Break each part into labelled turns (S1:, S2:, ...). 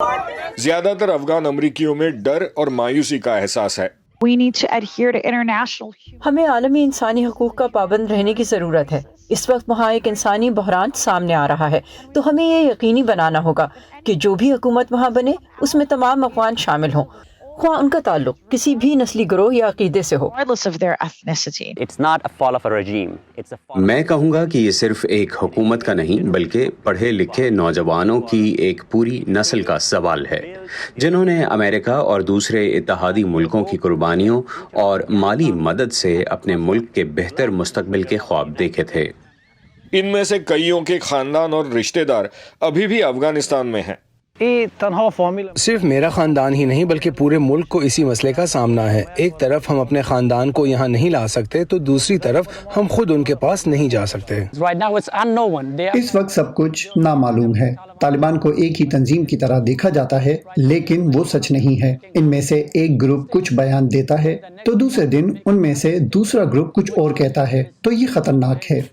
S1: ज्यादा तर अफगान अमरीकियों में डर और मायूसी का एहसास है।
S2: We need to adhere to international
S3: हमें आलमी इंसानी हकूक़ का पाबंद रहने की ज़रूरत है। इस वक्त वहाँ एक इंसानी बहरान सामने आ रहा है, तो हमें ये यकीनी बनाना होगा कि जो भी हुकूमत वहाँ बने उसमें तमाम अफ़गान शामिल हों, ख्वाह उनका ताल्लुक किसी भी नस्ली ग्रोह या अक़ीदे से हो।
S2: regardless of their ethnicity.
S4: It's not a fall of a regime. It's a fall.
S5: मैं कहूँगा कि ये सिर्फ एक हुकूमत का नहीं बल्कि पढ़े लिखे नौजवानों की एक पूरी नस्ल का सवाल है, जिन्होंने अमेरिका और दूसरे इत्तेहादी मुल्कों की कुर्बानियों और माली मदद से अपने मुल्क के बेहतर मुस्तकबिल के ख्वाब देखे थे।
S1: इनमें से कईयों के खानदान और रिश्तेदार अभी भी अफगानिस्तान में हैं।
S6: सिर्फ मेरा खानदान ही नहीं बल्कि पूरे मुल्क को इसी मसले का सामना है। एक तरफ हम अपने खानदान को यहाँ नहीं ला सकते तो दूसरी तरफ हम खुद उनके पास नहीं जा सकते।
S4: Right now it's unknown.
S7: इस वक्त सब कुछ नामालूम है। तालिबान को एक ही तंजीम की तरह देखा जाता है, लेकिन वो सच नहीं है। इनमें से एक ग्रुप कुछ बयान देता है तो दूसरे दिन उनमें से दूसरा ग्रुप कुछ और कहता है, तो ये खतरनाक है।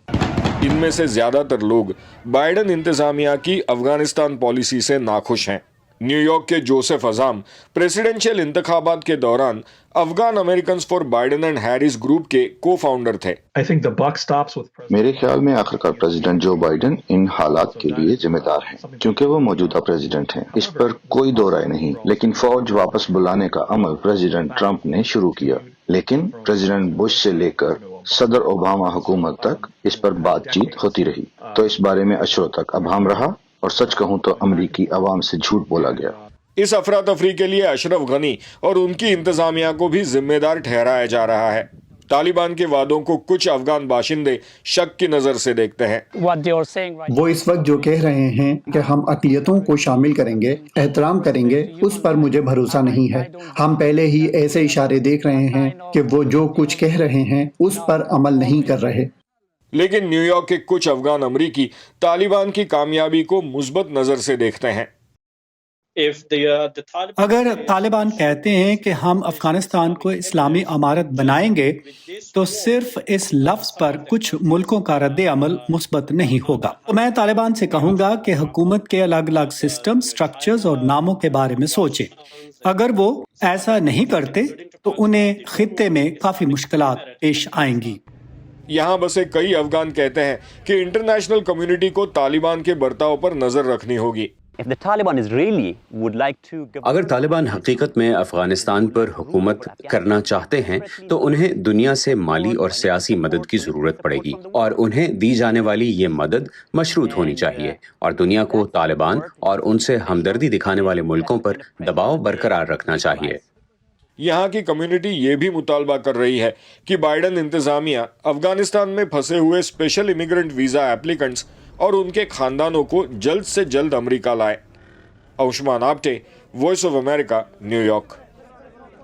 S1: इनमें से ज्यादातर लोग बाइडेन इंतजामिया की अफगानिस्तान पॉलिसी से नाखुश हैं। न्यूयॉर्क के जोसेफ अजाम प्रेसिडेंशियल इंतखाबात के दौरान Afghan American for Biden and Harris group के को फाउंडर थे।
S8: मेरे ख्याल में आखिरकार प्रेसिडेंट जो बाइडेन इन हालात के लिए जिम्मेदार हैं, क्योंकि वो मौजूदा प्रेसिडेंट हैं। इस पर कोई दो राय नहीं, लेकिन फौज वापस बुलाने का अमल प्रेसिडेंट ट्रंप ने शुरू किया, लेकिन प्रेसिडेंट बुश से लेकर सदर ओबामा हुकूमत तक इस पर बातचीत होती रही, तो इस बारे में अशरों तक अभाम रहा और सच कहूं तो अमरीकी अवाम से झूठ बोला गया।
S1: इस अफरा तफरी के लिए अशरफ गनी और उनकी इंतजामिया को भी जिम्मेदार ठहराया जा रहा है। तालिबान के वादों को कुछ अफगान बाशिंदे शक की नजर से देखते हैं।
S4: What they are saying right
S7: वो इस वक्त जो कह रहे हैं कि हम अक़लियतों को शामिल करेंगे, एहतराम करेंगे, उस पर मुझे भरोसा नहीं है। हम पहले ही ऐसे इशारे देख रहे हैं कि वो जो कुछ कह रहे हैं उस पर अमल नहीं कर रहे।
S1: लेकिन न्यूयॉर्क के कुछ अफगान अमरीकी तालिबान की कामयाबी को मुस्बत नजर से देखते हैं।
S9: अगर तालिबान कहते हैं कि हम अफगानिस्तान को इस्लामी अमारत बनाएंगे, तो सिर्फ इस लफ्ज पर कुछ मुल्कों का रद्द अमल मुस्बत नहीं होगा। तो मैं तालिबान से कहूँगा कि हुकूमत के अलग अलग सिस्टम, स्ट्रक्चर्स और नामों के बारे में सोचें। अगर वो ऐसा नहीं करते तो उन्हें खित्ते में काफ़ी मुश्किलात पेश आएंगी।
S1: यहाँ बसे कई अफगान कहते हैं कि इंटरनेशनल कम्युनिटी को तालिबान के बर्ताव पर नजर रखनी होगी।
S4: If the Taliban is really would like to
S5: अगर तालिबान हकीकत में अफगानिस्तान पर हुकूमत करना चाहते हैं तो उन्हें दुनिया से माली और सियासी मदद की ज़रूरत पड़ेगी, और उन्हें दी जाने वाली ये मदद मशरूत होनी चाहिए, और दुनिया को तालिबान और उनसे हमदर्दी दिखाने वाले मुल्कों पर दबाव बरकरार रखना चाहिए।
S1: यहाँ की कम्युनिटी ये भी मुतालबा कर रही है कि बाइडेन इंतजामिया अफगानिस्तान में फंसे हुए स्पेशल इमिग्रेंट वीजा एप्लीकेंट्स और उनके खानदानों को जल्द से जल्द अमेरिका लाए। Ayushman Apte, voice of America, New York.